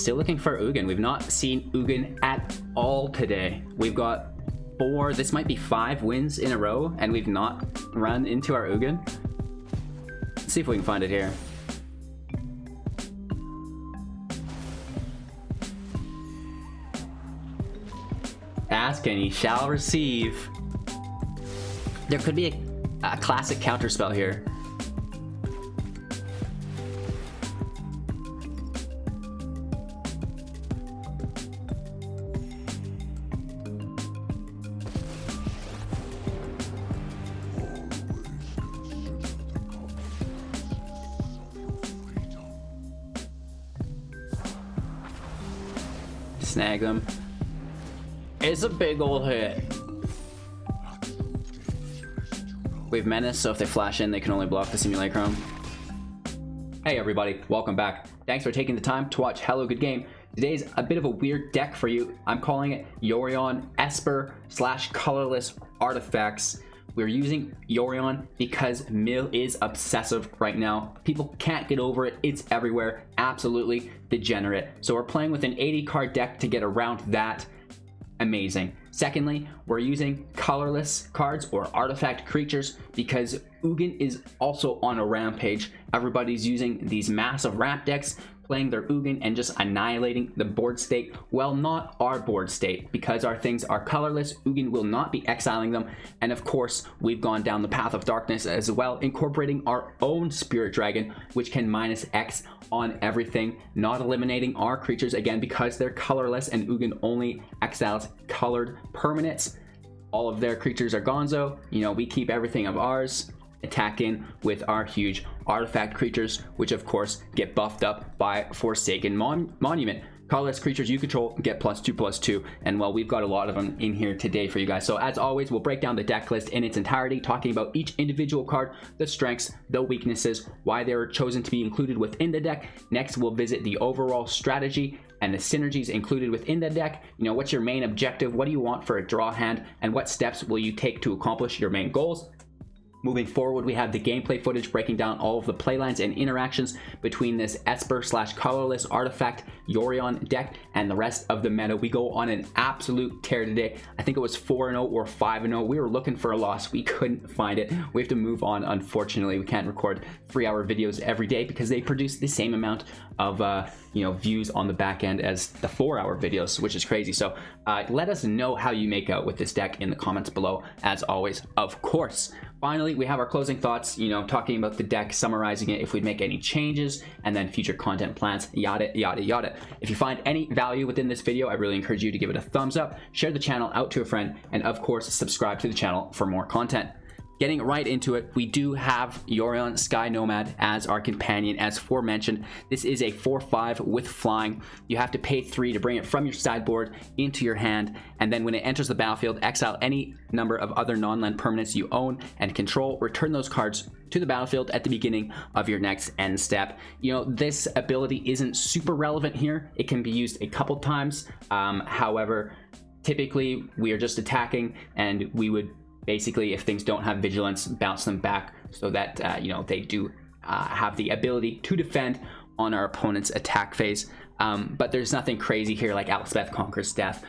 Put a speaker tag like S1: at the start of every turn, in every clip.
S1: still looking for Ugin. We've not seen Ugin at all today. We've got 4, this might be 5 wins in a row, and we've not run into our Ugin. Let's see if we can find it here. Ask and ye shall receive. There could be a classic counterspell here. Snag them. It's a big old hit. We have Menace, so if they flash in, they can only block the Simulacrum. Hey everybody, welcome back. Thanks for taking the time to watch Hello Good Game. Today's a bit of a weird deck for you. I'm calling it Yorion Esper / colorless artifacts. We're using Yorion because Myr is obsessive right now. People can't get over it. It's everywhere. Absolutely degenerate. So we're playing with an 80 card deck to get around that. Amazing. Secondly, we're using colorless cards or artifact creatures because Ugin is also on a rampage. Everybody's using these massive ramp decks, playing their Ugin and just annihilating the board state. Well, not our board state, because our things are colorless. Ugin will not be exiling them, and of course we've gone down the path of darkness as well, incorporating our own Spirit Dragon, which can -X on everything, not eliminating our creatures again because they're colorless and Ugin only exiles colored permanents. All of their creatures are gonzo. You know, we keep everything of ours. Attack in with our huge artifact creatures, which of course get buffed up by Forsaken Monument. Colorless creatures you control get +2/+2, and well, we've got a lot of them in here today for you guys. So as always, we'll break down the deck list in its entirety, talking about each individual card, the strengths, the weaknesses, why they were chosen to be included within the deck. Next, we'll visit the overall strategy and the synergies included within the deck. You know, what's your main objective? What do you want for a draw hand? And what steps will you take to accomplish your main goals? Moving forward, we have the gameplay footage breaking down all of the playlines and interactions between this Esper / colorless artifact Yorion deck and the rest of the meta. We go on an absolute tear today. I think it was 4-0 or 5-0. We were looking for a loss. We couldn't find it. We have to move on. Unfortunately, we can't record 3-hour videos every day because they produce the same amount of views on the back end as the 4-hour videos, which is crazy. So let us know how you make out with this deck in the comments below, as always, of course. Finally, we have our closing thoughts, you know, talking about the deck, summarizing it, if we'd make any changes, and then future content plans, yada, yada, yada. If you find any value within this video, I really encourage you to give it a thumbs up, share the channel out to a friend, and of course, subscribe to the channel for more content. Getting right into it, we do have Yorion Sky Nomad as our companion. As aforementioned, this is a 4/5 with flying. You have to pay 3 to bring it from your sideboard into your hand, and then when it enters the battlefield, exile any number of other non-land permanents you own and control. Return those cards to the battlefield at the beginning of your next end step. You know, this ability isn't super relevant here. It can be used a couple times. However, typically we are just attacking, and we would basically, if things don't have vigilance, bounce them back so that they do have the ability to defend on our opponent's attack phase. But there's nothing crazy here like Elspeth Conquers Death.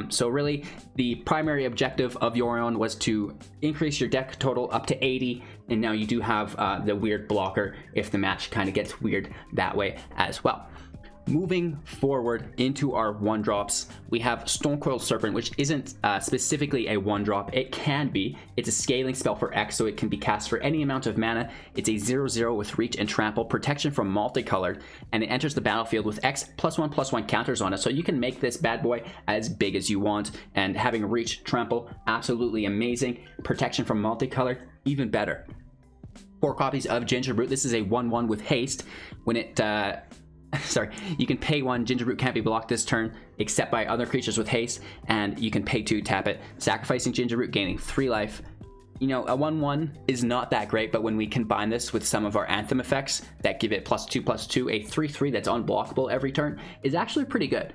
S1: So really, the primary objective of Yorion was to increase your deck total up to 80, and now you do have the weird blocker if the match kind of gets weird that way as well. Moving forward into our 1-drops, we have Stonecoil Serpent, which isn't specifically a 1-drop. It can be. It's a scaling spell for X, so it can be cast for any amount of mana. It's a 0/0 with reach and trample, protection from multicolored, and it enters the battlefield with X +1/+1 counters on it. So you can make this bad boy as big as you want, and having reach, trample, absolutely amazing. Protection from multicolored, even better. 4 copies of Gingerbrute. This is a 1/1 with haste. When it you can pay 1. Gingerbrute can't be blocked this turn except by other creatures with haste, and you can pay 2, tap it, sacrificing Gingerbrute, gaining 3 life. You know, a 1/1 is not that great, but when we combine this with some of our Anthem effects that give it +2/+2, a 3/3 that's unblockable every turn is actually pretty good.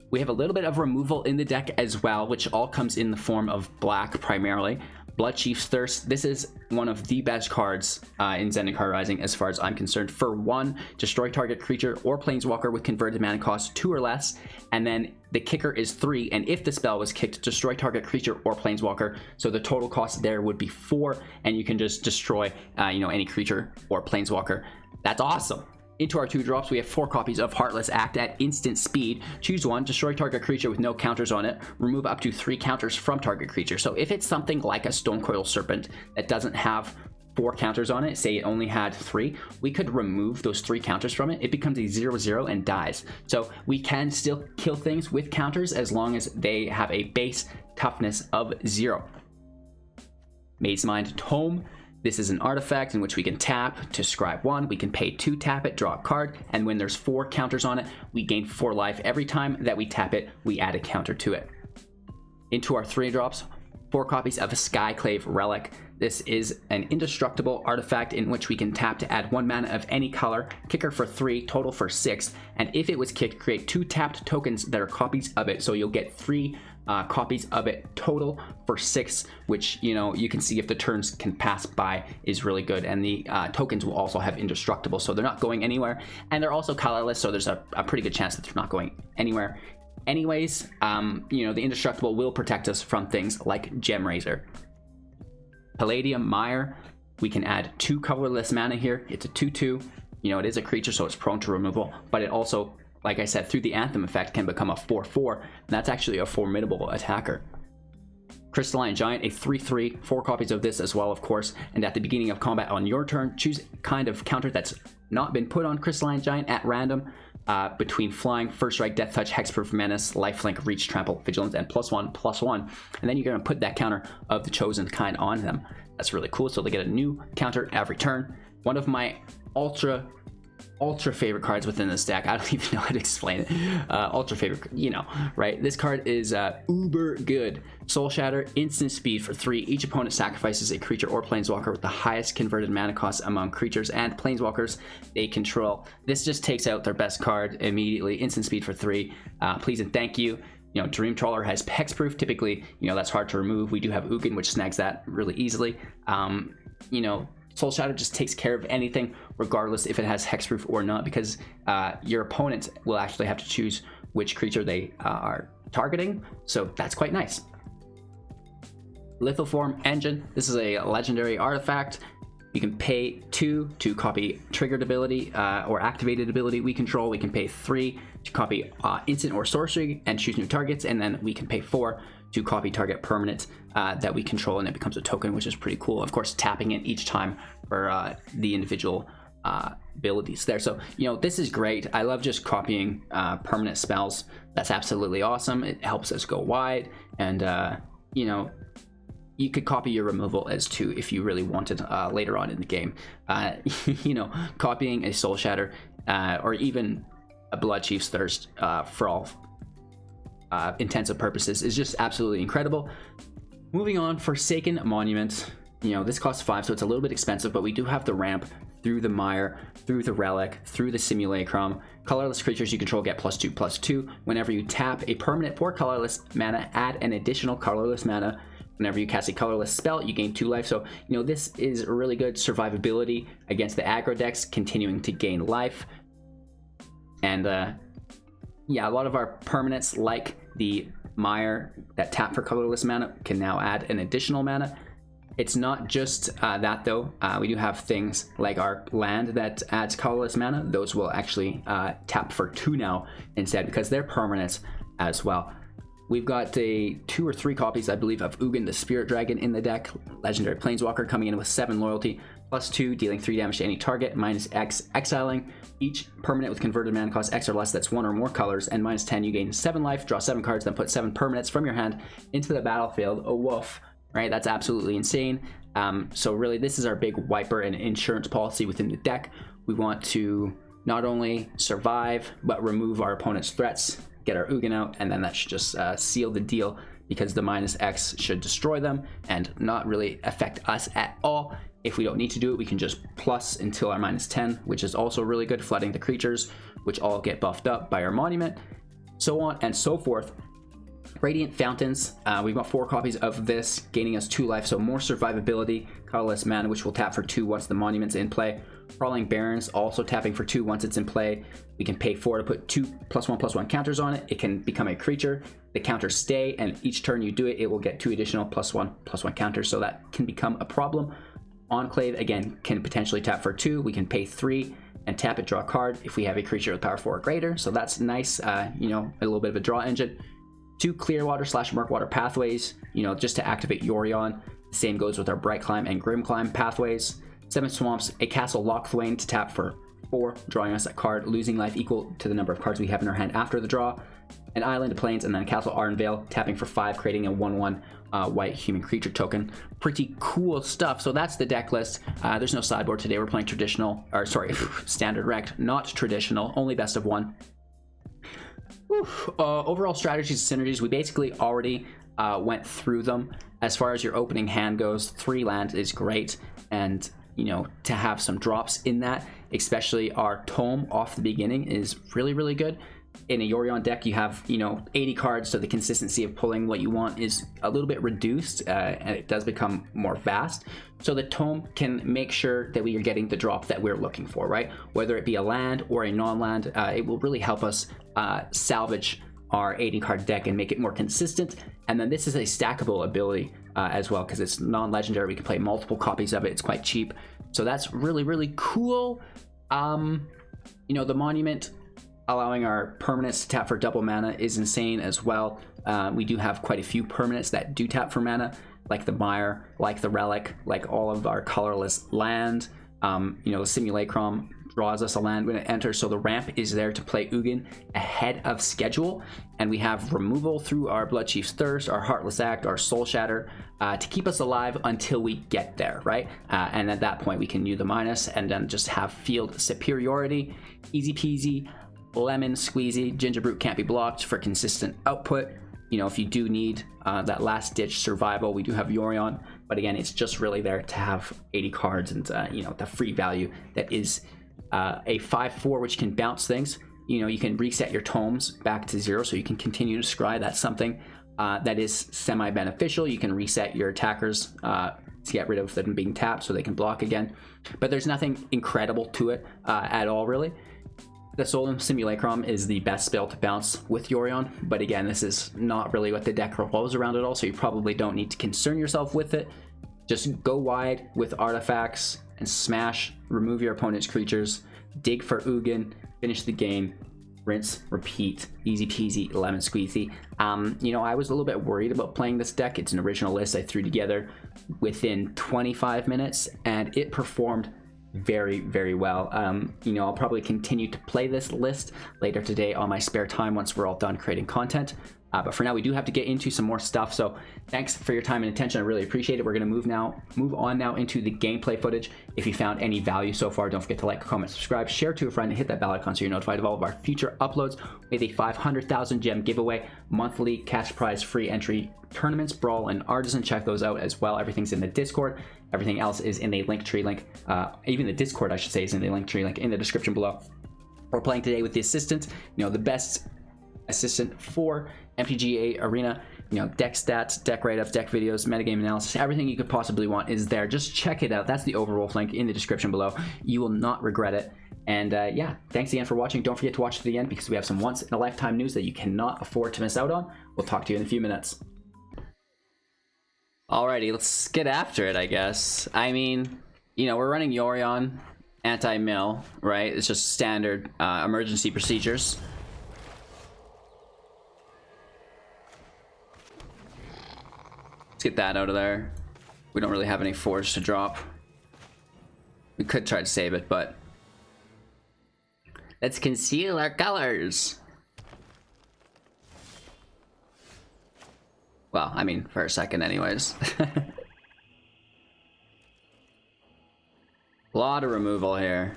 S1: We have a little bit of removal in the deck as well, which all comes in the form of black primarily. Bloodchief's Thirst. This is one of the best cards in Zendikar Rising as far as I'm concerned. For 1, destroy target creature or planeswalker with converted mana cost 2 or less, and then the kicker is 3, and if the spell was kicked, destroy target creature or planeswalker. So the total cost there would be 4, and you can just destroy any creature or planeswalker. That's awesome. Into our 2-drops, we have 4 copies of Heartless Act at instant speed. Choose 1, destroy target creature with no counters on it. Remove up to 3 counters from target creature. So if it's something like a Stonecoil Serpent that doesn't have 4 counters on it, say it only had 3, we could remove those 3 counters from it. It becomes a 0/0 and dies. So we can still kill things with counters as long as they have a base toughness of 0. Maze Mind Tome. This is an artifact in which we can tap to scribe 1, we can pay 2, tap it, draw a card, and when there's 4 counters on it, we gain 4 life. Every time that we tap it, we add a counter to it. Into our 3-drops, 4 copies of Skyclave Relic. This is an indestructible artifact in which we can tap to add 1 mana of any color, kicker for 3, total for 6, and if it was kicked, create 2 tapped tokens that are copies of it, so you'll get 3 copies of it total for 6, which you can see if the turns can pass by is really good. And the tokens will also have indestructible, so they're not going anywhere, and they're also colorless, so there's a pretty good chance that they're not going anywhere anyways. The indestructible will protect us from things like Gem Razor. Palladium Myr, we can add 2 colorless mana here. It's a 2/2. It is a creature, so it's prone to removal, but it also, like I said, through the Anthem effect, can become a 4/4, and that's actually a formidable attacker. Crystalline Giant, a 3/3, 4 copies of this as well, of course, and at the beginning of combat on your turn, choose a kind of counter that's not been put on Crystalline Giant at random, between Flying, First Strike, Death Touch, Hexproof, Menace, Lifelink, Reach, Trample, Vigilance, and +1/+1, and then you're going to put that counter of the chosen kind on them. That's really cool, so they get a new counter every turn. One of my ultra favorite cards within this deck. I don't even know how to explain it. Ultra favorite, right? This card is uber good. Soul Shatter, instant speed for 3. Each opponent sacrifices a creature or planeswalker with the highest converted mana cost among creatures and planeswalkers they control. This just takes out their best card immediately. Instant speed for 3. Please and thank you. Dream Trawler has hexproof. Typically, that's hard to remove. We do have Ugin, which snags that really easily. Soul Shatter just takes care of anything, regardless if it has hexproof or not, because your opponent will actually have to choose which creature they are targeting, so that's quite nice. Lithoform Engine. This is a legendary artifact. You can pay 2 to copy triggered ability or activated ability we control. We can pay 3 to copy instant or sorcery and choose new targets, and then we can pay 4 to copy target permanent that we control, and it becomes a token, which is pretty cool. Of course, tapping it each time for the individual abilities there. So this is great. I love just copying permanent spells. That's absolutely awesome. It helps us go wide, and you could copy your removal as 2 if you really wanted later on in the game. Copying a Soul Shatter or even a Bloodchief's Thirst for all intents and purposes is just absolutely incredible. Moving on, Forsaken Monument. This costs 5, so it's a little bit expensive, but we do have the ramp through the Myr, through the Relic, through the Simulacrum. Colorless creatures you control get +2/+2. Whenever you tap a permanent for colorless mana, add an additional colorless mana. Whenever you cast a colorless spell, you gain 2 life. So, this is really good survivability against the aggro decks, continuing to gain life. And a lot of our permanents, like the Myr that tap for colorless mana, can now add an additional mana. It's not just that though. We do have things like our land that adds colorless mana. Those will actually tap for 2 now instead, because they're permanents as well. We've got 2 or 3 copies, I believe, of Ugin the Spirit Dragon in the deck. Legendary Planeswalker coming in with 7 loyalty, +2, dealing 3 damage to any target, -X, exiling each permanent with converted mana cost X or less that's 1 or more colors, and -10, you gain 7 life, draw 7 cards, then put 7 permanents from your hand into the battlefield. A woof, right? That's absolutely insane. So really, this is our big wiper and insurance policy within the deck. We want to not only survive, but remove our opponent's threats, get our Ugin out, and then that should just seal the deal, because the -X should destroy them and not really affect us at all. If we don't need to do it, we can just plus until our -10, which is also really good, flooding the creatures, which all get buffed up by our monument, so on and so forth. Radiant Fountains, we've got 4 copies of this, gaining us 2 life, so more survivability. Colorless Mana, which will tap for 2 once the monument's in play. Crawling Barrens, also tapping for 2 once it's in play. We can pay 4 to put 2 +1/+1 counters on it. It can become a creature. The counters stay, and each turn you do it, it will get 2 additional +1/+1 counters, so that can become a problem. Enclave, again, can potentially tap for 2. We can pay 3 and tap it, draw a card if we have a creature with power 4 or greater, so that's nice, you know, a little bit of a draw engine. 2 Clearwater/Murkwater pathways, you know, just to activate Yorion. Same goes with our Bright Climb and Grim Climb pathways. 7 Swamps, a Castle Lochthwain to tap for 4, drawing us a card, losing life equal to the number of cards we have in our hand after the draw. An Island of Plains, and then Castle Ardenvale, tapping for 5, creating a 1/1 white human creature token. Pretty cool stuff. So that's the deck list. There's no sideboard today. We're playing traditional, or sorry, standard ranked, not traditional, only best of 1. Overall strategies and synergies, we basically already went through them. As far as your opening hand goes, 3 land is great, and you know, to have some drops in that, especially our Tome off the beginning, is really, really good. In a Yorion deck, you have, you know, 80 cards, so the consistency of pulling what you want is a little bit reduced, and it does become more vast. So the Tome can make sure that we are getting the drop that we're looking for, right? Whether it be a land or a non-land, it will really help us salvage our 80 card deck and make it more consistent. And then this is a stackable ability as well, because it's non-legendary. We can play multiple copies of it. It's quite cheap, so that's really, really cool. You know, the monument allowing our permanents to tap for double mana is insane as well. We do have quite a few permanents that do tap for mana, like the Myr, like the Relic, like all of our colorless land. You know, the Simulacrum draws us a land when it enters, so the ramp is there to play Ugin ahead of schedule. And we have removal through our Bloodchief's Thirst, our Heartless Act, our Soul Shatter, to keep us alive until we get there, right? And at that point, we can use the minus and then just have field superiority. Easy peasy, lemon squeezy. Gingerbrute can't be blocked for consistent output. You know, if you do need that last ditch survival, we do have Yorion, but again, it's just really there to have 80 cards and you know, the free value that is a 5/4, which can bounce things. You know, you can reset your tomes back to 0, so you can continue to scry. That's something that is semi-beneficial. You can reset your attackers to get rid of them being tapped so they can block again, but there's nothing incredible to it at all, really. The Solemn Simulacrum is the best spell to bounce with Yorion, but again, this is not really what the deck revolves around at all, so you probably don't need to concern yourself with it. Just go wide with artifacts and smash, remove your opponent's creatures, dig for Ugin, finish the game, rinse, repeat, easy peasy, lemon squeezy. You know, I was a little bit worried about playing this deck. It's an original list I threw together within 25 minutes, and it performed very, very well. You know, I'll probably continue to play this list later today on my spare time once we're all done creating content. But for now, we do have to get into some more stuff. So thanks for your time and attention. I really appreciate it. We're going to move on now into the gameplay footage. If you found any value so far, don't forget to like, comment, subscribe, share to a friend, and hit that bell icon so you're notified of all of our future uploads. We have a 500,000 gem giveaway, monthly cash prize, free entry tournaments, Brawl, and Artisan. Check those out as well. Everything's in the Discord. Everything else is in the Linktree link. Even the Discord, I should say, is in the Linktree link in the description below. We're playing today with the assistant, you know, the best assistant for MTGA Arena. You know, deck stats, deck write-ups, deck videos, metagame analysis, everything you could possibly want is there. Just check it out. That's the overall link in the description below. You will not regret it. And yeah, thanks again for watching. Don't forget to watch to the end because we have some once-in-a-lifetime news that you cannot afford to miss out on. We'll talk to you in a few minutes. Alrighty, let's get after it, I guess. I mean, you know, we're running Yorion, anti-mill, right? It's just standard emergency procedures. Let's get that out of there. We don't really have any forge to drop. We could try to save it, but let's conceal our colors. Well, I mean, for a second anyways. A lot of removal here.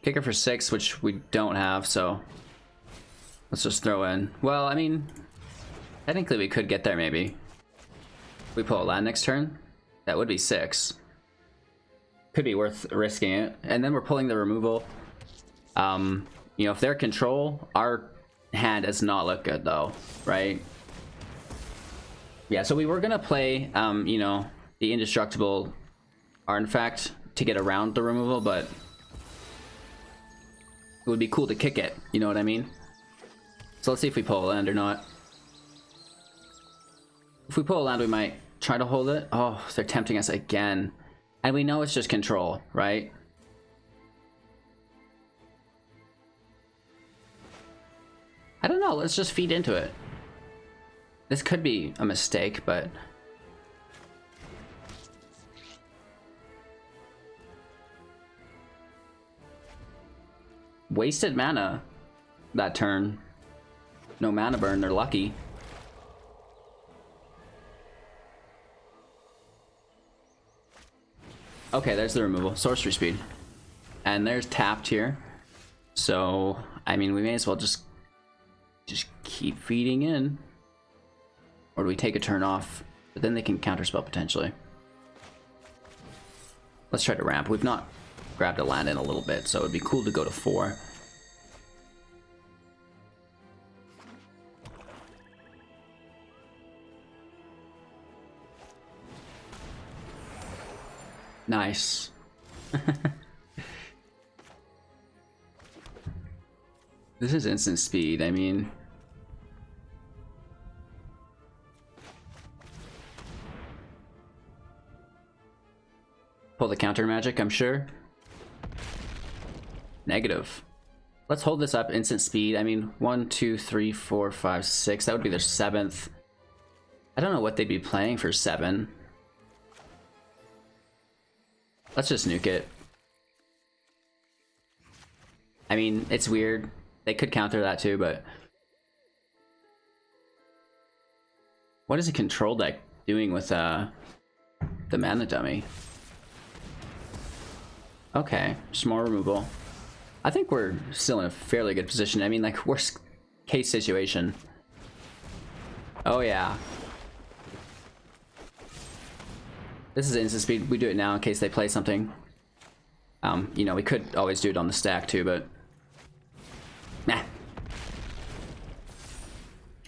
S1: Kicker for 6, which we don't have, so let's just throw in. Well, I mean, technically we could get there maybe. We pull a land next turn. That would be 6. could be worth risking it. And then we're pulling the removal. You know, if they're control, our hand does not look good though, right? Yeah, so we were gonna play, you know, the indestructible artifact to get around the removal, but it would be cool to kick it, you know what I mean? So let's see if we pull a land or not. If we pull a land, we might try to hold it. Oh, they're tempting us again. And we know it's just control, right? I don't know, let's just feed into it. This could be a mistake, but... wasted mana that turn. No mana burn, they're lucky. Okay, there's the removal. Sorcery speed. And there's tapped here. So, I mean, we may as well just keep feeding in. Or do we take a turn off? But then they can counterspell potentially. Let's try to ramp. We've not grabbed a land in a little bit, so it'd be cool to go to 4. Nice. This is instant speed, I mean... pull the counter magic, I'm sure. Negative. Let's hold this up, instant speed. I mean, 1, 2, 3, 4, 5, 6. That would be their 7th. I don't know what they'd be playing for 7. Let's just nuke it. I mean, it's weird. They could counter that too, but... what is a control deck doing with the mana dummy? Okay, just more removal. I think we're still in a fairly good position. I mean, like, worst case situation. Oh yeah. This is instant speed. We do it now in case they play something. You know, we could always do it on the stack too, but... nah.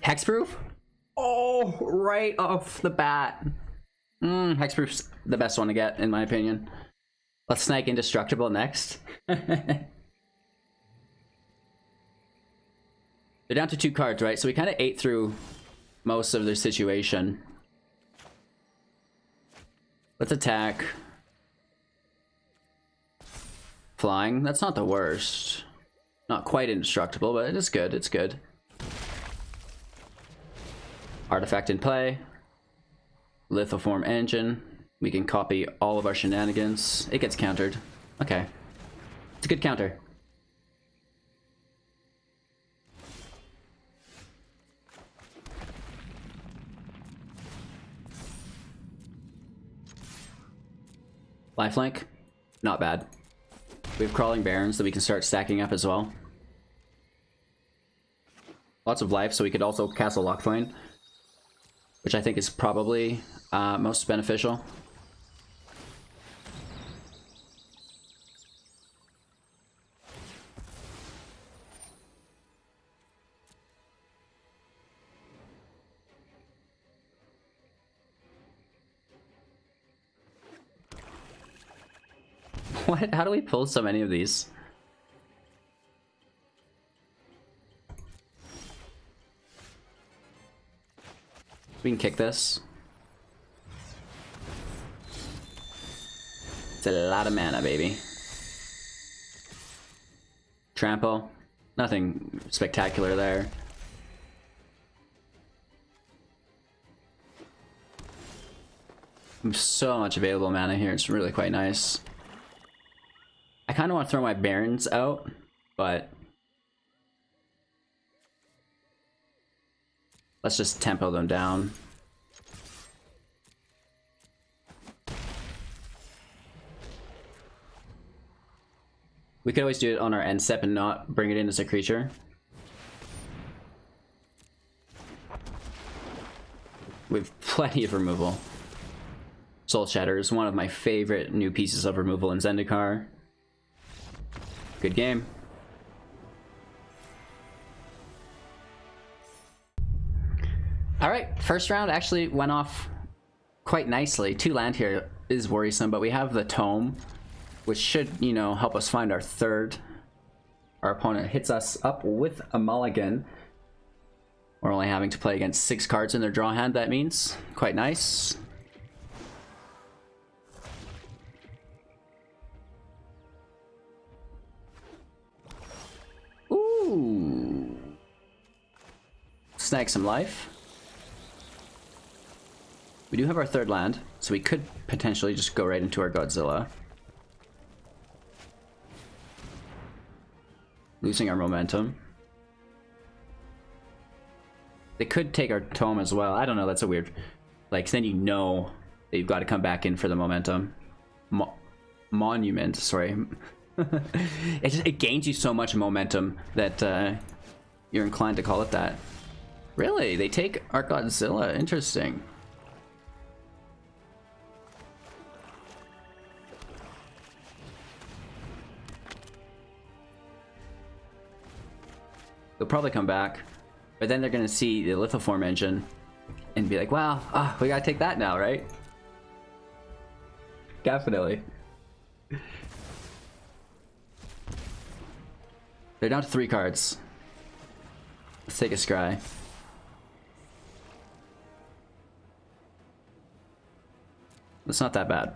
S1: Hexproof? Oh, right off the bat. Hexproof's the best one to get, in my opinion. Let's snag Indestructible next. They're down to 2 cards, right? So we kind of ate through most of their situation. Let's attack. Flying, that's not the worst. Not quite indestructible, but it is good, it's good. Artifact in play. Lithoform Engine. We can copy all of our shenanigans. It gets countered. Okay. It's a good counter. Lifelink, not bad. We have Crawling Barrens that we can start stacking up as well. Lots of life, so we could also castle Lockthwain, which I think is probably most beneficial. What? How do we pull so many of these? We can kick this. It's a lot of mana, baby. Trample. Nothing spectacular there. So much available mana here. It's really quite nice. I kind of want to throw my Barrens out, but let's just tempo them down. We could always do it on our end step and not bring it in as a creature. We have plenty of removal. Soul Shatter is one of my favorite new pieces of removal in Zendikar. Good game. Alright, first round actually went off quite nicely. 2 land here is worrisome, but we have the Tome, which should, you know, help us find our third. Our opponent hits us up with a mulligan. We're only having to play against 6 cards in their draw hand, that means. Quite nice. Ooh. Snag some life. We do have our third land, so we could potentially just go right into our Godzilla. Losing our momentum. They could take our Tome as well. I don't know, that's a weird... Like, then you know that you've got to come back in for the momentum. Monument, sorry. It gains you so much momentum that you're inclined to call it that. Really? They take our Godzilla? Interesting. They'll probably come back, but then they're gonna see the Lithoform Engine and be like, wow, we gotta take that now, right? Definitely. They're down to 3 cards. Let's take a scry. That's not that bad.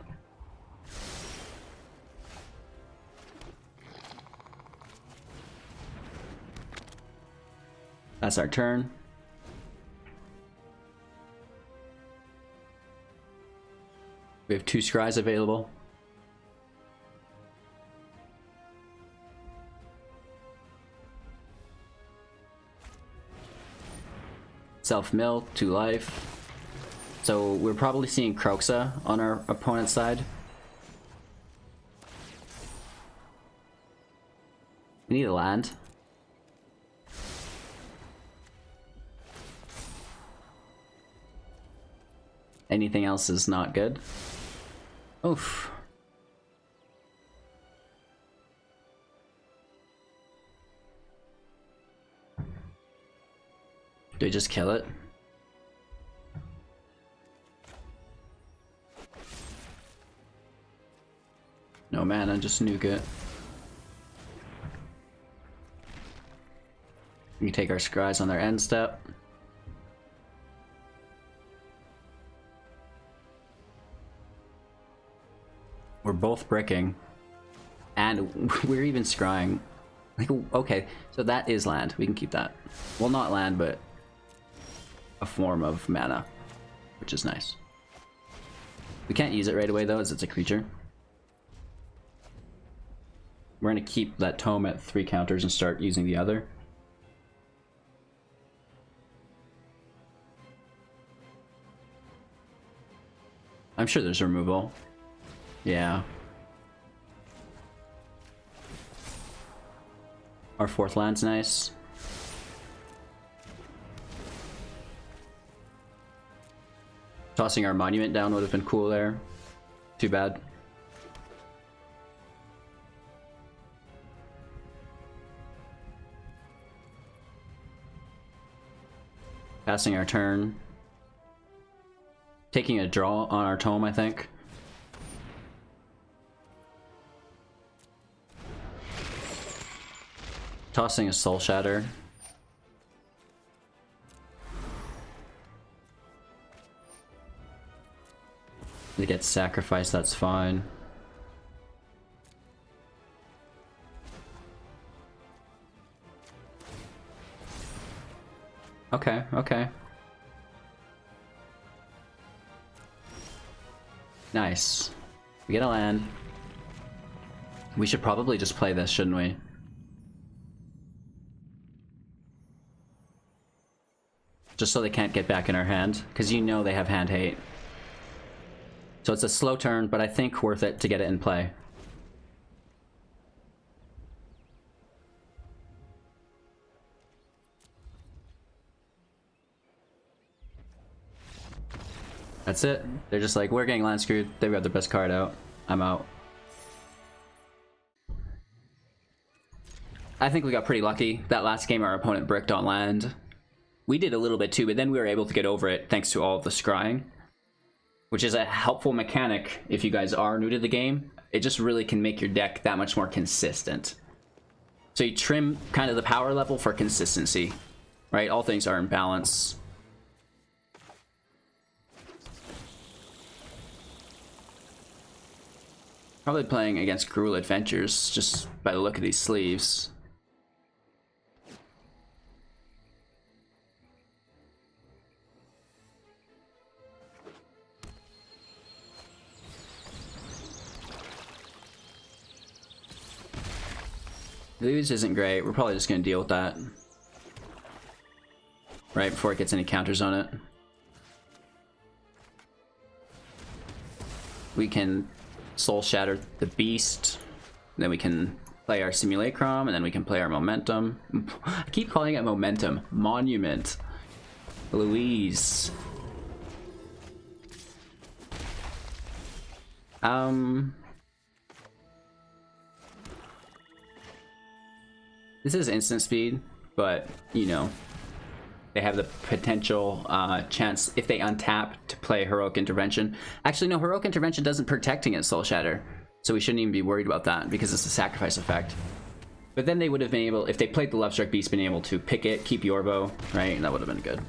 S1: That's our turn. We have 2 scries available. Self-mill, 2 life. So we're probably seeing Kroxa on our opponent's side. We need a land. Anything else is not good. Oof. Do we just kill it? No mana, just nuke it. We can take our scries on their end step. We're both bricking. And we're even scrying. Like, okay, so that is land. We can keep that. Well, not land, but a form of mana, which is nice. We can't use it right away, though, as it's a creature. We're going to keep that Tome at 3 counters and start using the other. I'm sure there's removal. Yeah. Our 4th land's nice. Tossing our monument down would have been cool there. Too bad. Passing our turn. Taking a draw on our Tome, I think. Tossing a Soul Shatter. If it gets sacrificed, that's fine. Okay, okay. Nice. We get a land. We should probably just play this, shouldn't we? Just so they can't get back in our hand, because you know they have hand hate. So it's a slow turn, but I think worth it to get it in play. That's it. They're just like, we're getting land screwed. They've got their best card out. I'm out. I think we got pretty lucky. That last game our opponent bricked on land. We did a little bit too, but then we were able to get over it thanks to all of the scrying, which is a helpful mechanic if you guys are new to the game. It just really can make your deck that much more consistent. So you trim kind of the power level for consistency, right? All things are in balance. Probably playing against Cruel Adventures, just by the look of these sleeves. Lose isn't great. We're probably just going to deal with that right before it gets any counters on it. We can Soul Shatter the Beast, then we can play our Simulacrum, and then we can play our Momentum. I keep calling it Momentum. Monument. Louise. This is instant speed, but, you know, they have the potential chance, if they untap, to play Heroic Intervention. Actually, no, Heroic Intervention doesn't protect against Soul Shatter, so we shouldn't even be worried about that, because it's a sacrifice effect. But then they would have been able, if they played the Lovestruck Beast, been able to pick it, keep Yorbo, right? And that would have been good.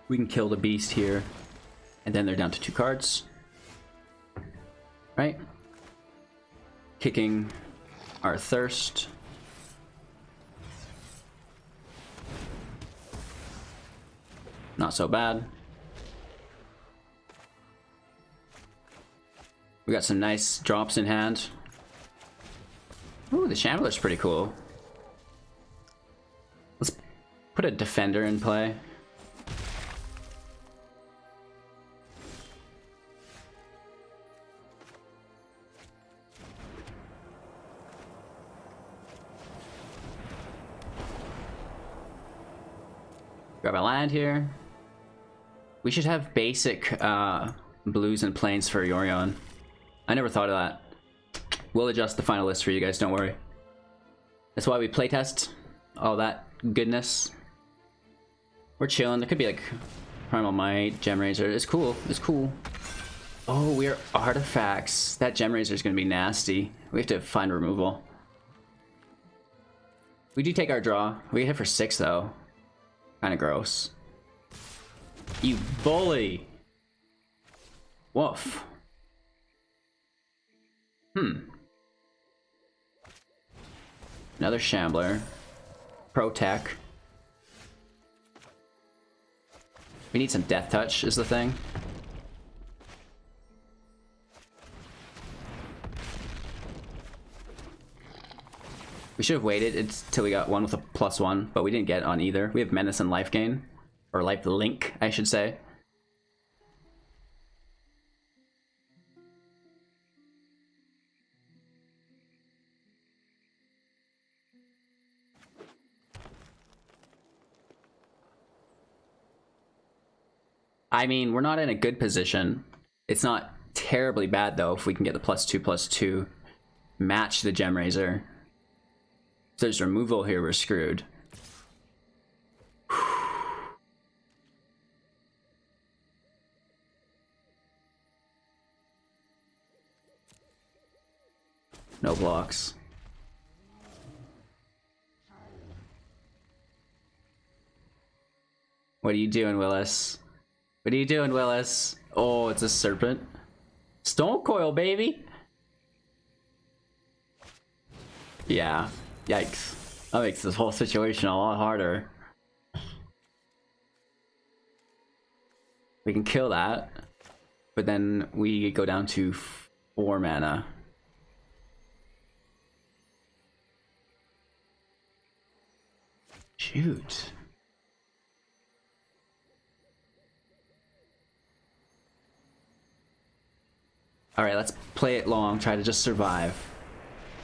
S1: We can kill the Beast here, and then they're down to 2 cards. Right? Kicking our Thirst. Not so bad. We got some nice drops in hand. Ooh, the Chandler's pretty cool. Let's put a Defender in play. Grab a land here. We should have basic blues and plains for Yorion. I never thought of that. We'll adjust the final list for you guys, don't worry. That's why we playtest all that goodness. We're chilling. There could be like Primal Might, Gem Razor. It's cool. It's cool. Oh, we're artifacts. That Gem Razor is going to be nasty. We have to find removal. We do take our draw. We hit for 6 though. Kind of gross. You bully! Woof. Another Shambler. Pro-Tech. We need some Death Touch is the thing. We should have waited until we got one with a +1, but we didn't get on either. We have Menace and Life Gain. Or Life Link, I should say. I mean, we're not in a good position. It's not terribly bad, though, if we can get the +2/+2. Match the Gem Razor. If there's removal here, we're screwed. No blocks. What are you doing, Willis? What are you doing, Willis? Oh, it's a Serpent. Stonecoil, baby! Yeah. Yikes. That makes this whole situation a lot harder. We can kill that. But then we go down to 4 mana. Shoot. Alright, let's play it long, try to just survive.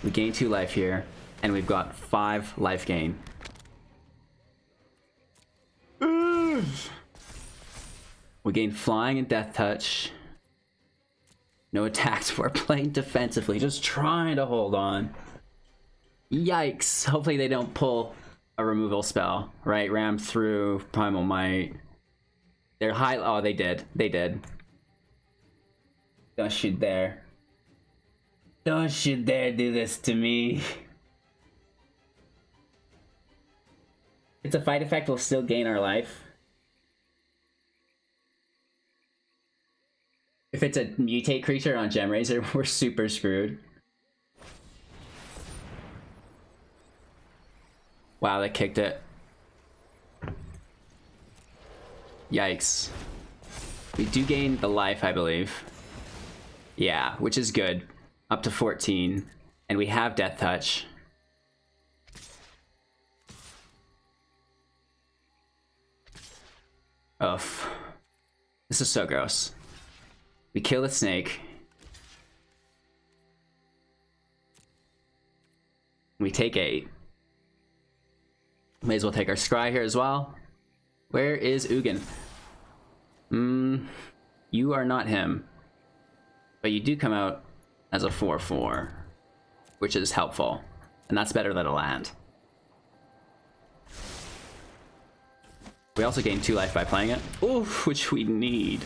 S1: We gain 2 life here, and we've got 5 life gain. We gain flying and death touch. No attacks. We're playing defensively, just trying to hold on. Yikes. Hopefully they don't pull a removal spell, right? Ram through Primal Might. They're high. Oh, they did. They did. Don't you dare. Don't you dare do this to me. It's a fight effect, we'll still gain our life. If it's a mutate creature on Gem Razor, we're super screwed. Wow, that kicked it. Yikes. We do gain the life, I believe. Yeah, which is good. Up to 14. And we have Death Touch. Oof. This is so gross. We kill the snake. We take 8. May as well take our scry here as well. Where is Ugin? You are not him. But you do come out as a 4/4, which is helpful. And that's better than a land. We also gain 2 life by playing it. Oof, which we need.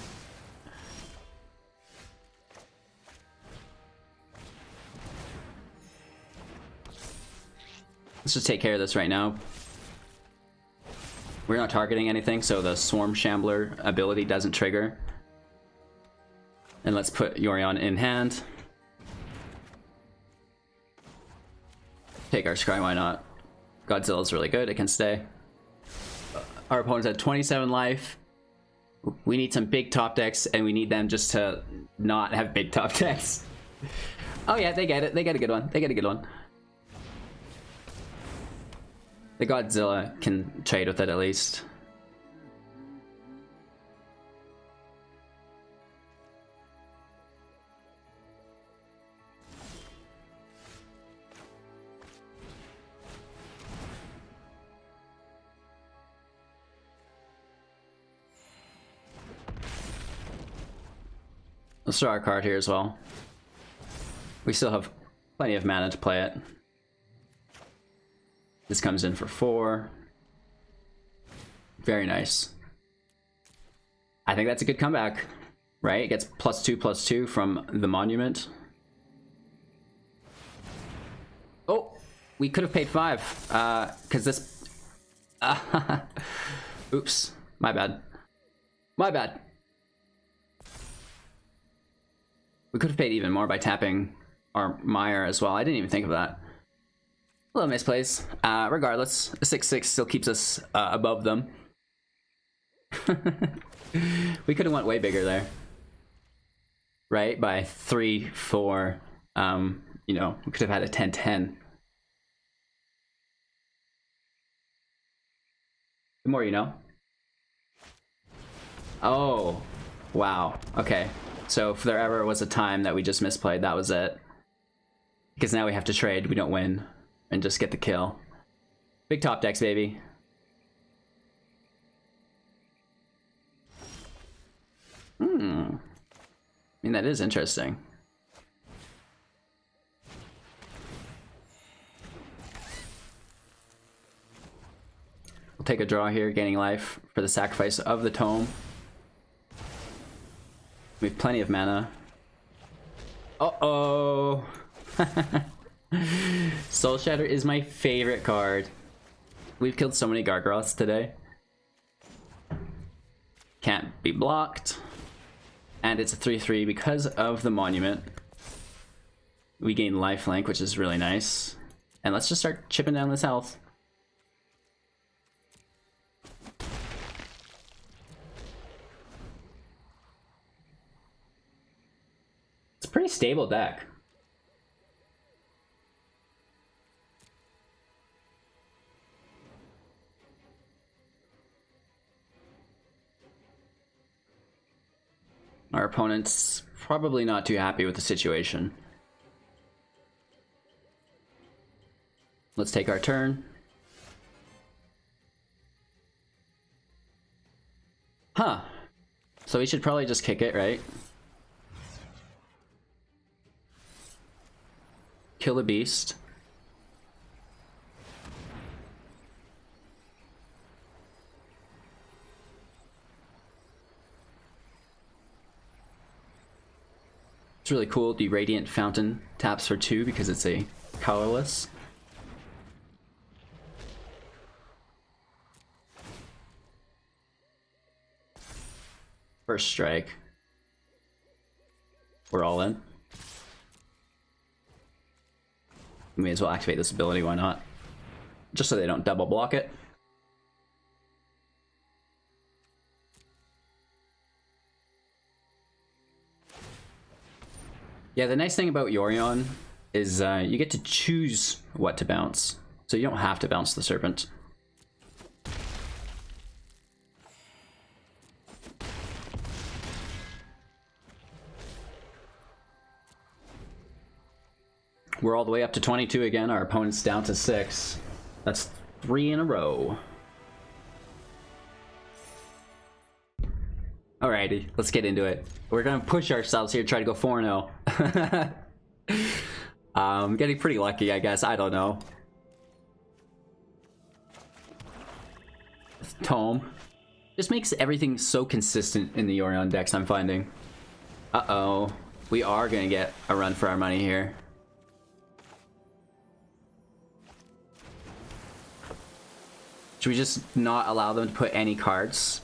S1: Let's just take care of this right now. We're not targeting anything, so the Swarm Shambler ability doesn't trigger. And let's put Yorion in hand. Take our scry, why not? Godzilla's really good, it can stay. Our opponent's at 27 life. We need some big top decks, and we need them just to not have big top decks. Oh yeah, they get it. They get a good one. They get a good one. The Godzilla can trade with it at least. Let's draw our card here as well. We still have plenty of mana to play it. This comes in for 4. Very nice. I think that's a good comeback, right? It gets +2/+2 from the monument. Oh, we could have paid 5, because this... Oops, my bad. My bad. We could have paid even more by tapping our Myr as well. I didn't even think of that. A little misplays. Regardless, a 6/6 still keeps us above them. We could have went way bigger there. Right? By 3, 4. You know, we could have had a 10/10. The more you know. Oh, wow. Okay. So if there ever was a time that we just misplayed, that was it. Because now we have to trade, we don't win, and just get the kill. Big top decks, baby. I mean, that is interesting. We'll take a draw here, gaining life for the sacrifice of the tome. We have plenty of mana. Uh-oh! Soul Shatter is my favorite card. We've killed so many Gargoyles today. Can't be blocked. And it's a 3/3 because of the monument. We gain lifelink, which is really nice. And let's just start chipping down this health. It's a pretty stable deck. Our opponent's probably not too happy with the situation. Let's take our turn. Huh. So we should probably just kick it, right? Kill the beast. It's really cool. The Radiant Fountain taps for 2 because it's a colorless. First strike. We're all in. We may as well activate this ability, why not? Just so they don't double block it. Yeah, the nice thing about Yorion is you get to choose what to bounce. So you don't have to bounce the Serpent. We're all the way up to 22 again. Our opponent's down to 6. That's 3 in a row. Alrighty, let's get into it. We're gonna push ourselves here, try to go 4-0. I'm getting pretty lucky, I guess. I don't know. Tome. Just makes everything so consistent in the Yorion decks, I'm finding. Uh-oh. We are gonna get a run for our money here. Should we just not allow them to put any cards?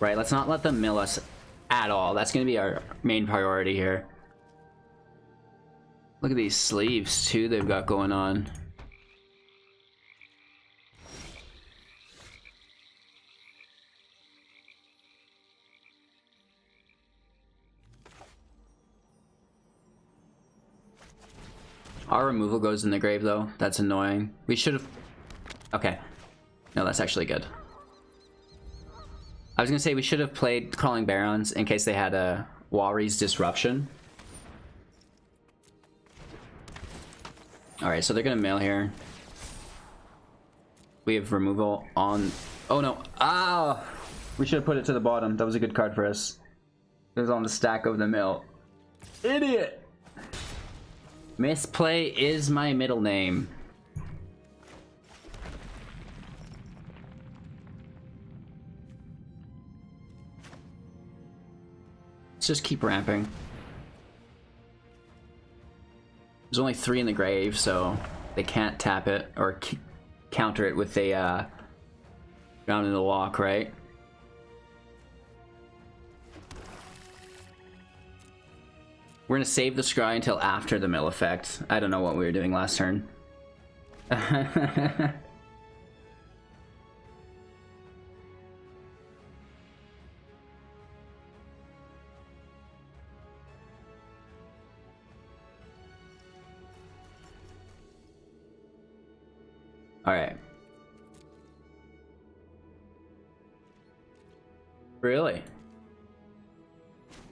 S1: Right, let's not let them mill us at all. That's going to be our main priority here. Look at these sleeves, too, they've got going on. Our removal goes in the grave, though. That's annoying. We should have... Okay. No, that's actually good. I was gonna say we should have played Crawling Barrens in case they had a Wari's Disruption. Alright, so they're gonna mill here. We have removal on... Oh no! Ah! We should have put it to the bottom. That was a good card for us. It was on the stack of the mill. Idiot! Misplay is my middle name. Let's just keep ramping. There's only 3 in the grave, so they can't tap it or counter it with a round in the lock, right? We're gonna save the scry until after the mill effect. I don't know what we were doing last turn. Alright. Really?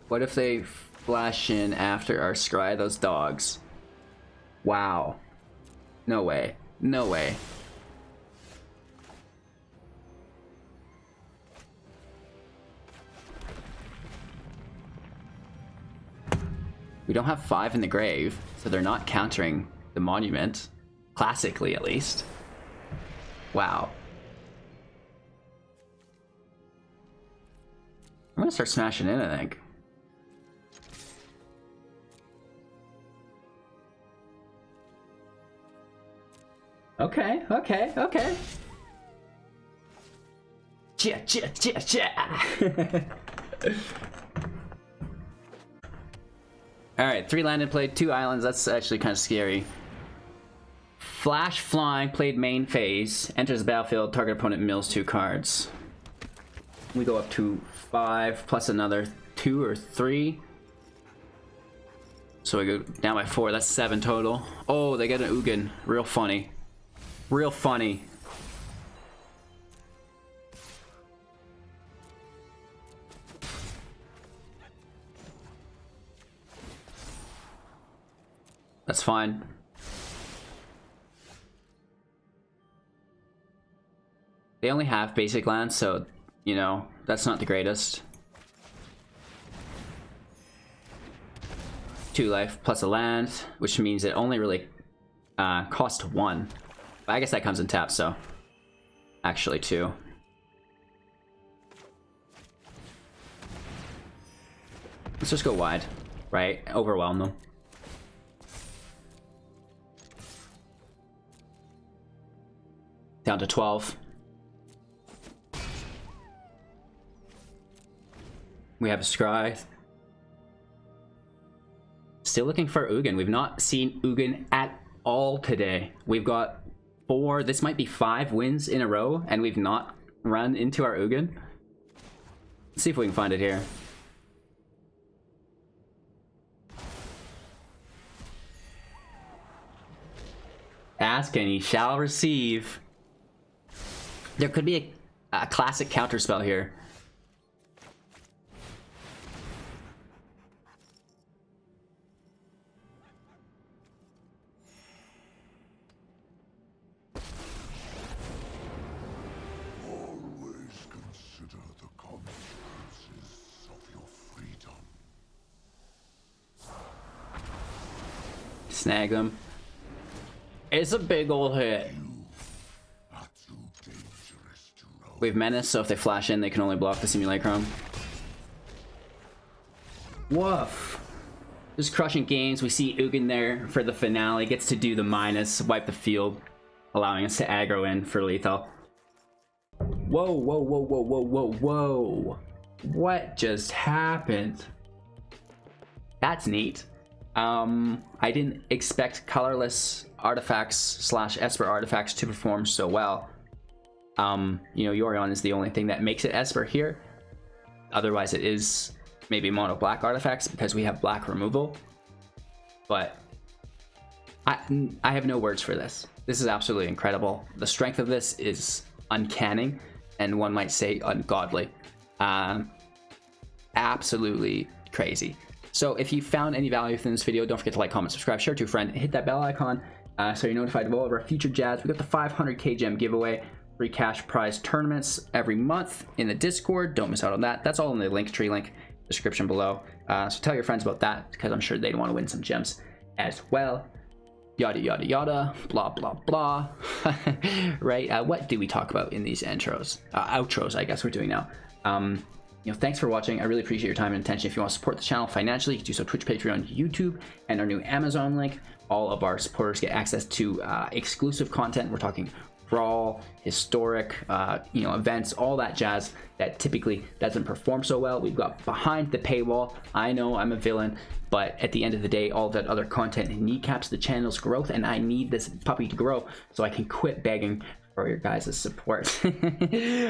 S1: What if they flash in after our scry, those dogs? Wow. No way. No way. We don't have 5 in the grave, so they're not countering the monument. Classically, at least. Wow. I'm gonna start smashing in, I think. Okay, okay, okay. Chia, chia, chia, chia. Alright, 3 landed, played 2 islands. That's actually kind of scary. Flash flying, played main phase, enters the battlefield, target opponent mills 2 cards. We go up to 5 plus another 2 or 3. So we go down by 4, that's 7 total. Oh, they get an Ugin. Real funny. Real funny. That's fine. They only have basic lands, so, you know, that's not the greatest. 2 life plus a land, which means it only really costs 1. But I guess that comes in tap, so actually 2. Let's just go wide, right? Overwhelm them. Down to 12. We have a Scry. Still looking for Ugin. We've not seen Ugin at all today. We've got 4, this might be 5 wins in a row, and we've not run into our Ugin. Let's see if we can find it here. Ask and ye shall receive. There could be a classic counterspell here.
S2: Always consider the consequences of your freedom.
S1: Snag them. It's a big old hit. We have Menace, so if they flash in, they can only block the Simulacrum. Woof. Just crushing games. We see Ugin there for the finale. Gets to do the minus, wipe the field, allowing us to aggro in for lethal. Whoa, whoa, whoa, whoa, whoa, whoa, whoa. What just happened? That's neat. I didn't expect colorless artifacts slash Esper artifacts to perform so well. You know, Yorion is the only thing that makes it Esper here. Otherwise it is maybe mono black artifacts because we have black removal. But I have no words for this. This is absolutely incredible. The strength of this is uncanny, and one might say ungodly. Absolutely crazy. So if you found any value within this video, don't forget to like, comment, subscribe, share to a friend, and hit that bell icon so you're notified of all of our future jazz. We got the 500k gem giveaway, free cash prize tournaments every month in the Discord. Don't miss out on that. That's all in the Linktree link description below. So tell your friends about that because I'm sure they'd want to win some gems as well. Yada yada yada, blah blah blah. Right? What do we talk about in these outros? I guess we're doing now. You know, thanks for watching. I really appreciate your time and attention. If you want to support the channel financially, you can do so Twitch, Patreon, YouTube, and our new Amazon link. All of our supporters get access to exclusive content. We're talking Brawl, historic, you know, events, all that jazz that typically doesn't perform so well. We've got behind the paywall. I know I'm a villain, but at the end of the day, all that other content kneecaps the channel's growth, and I need this puppy to grow so I can quit begging for your guys' support.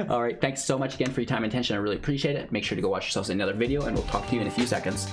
S1: All right, thanks so much again for your time and attention. I really appreciate it. Make sure to go watch yourselves another video, and we'll talk to you in a few seconds.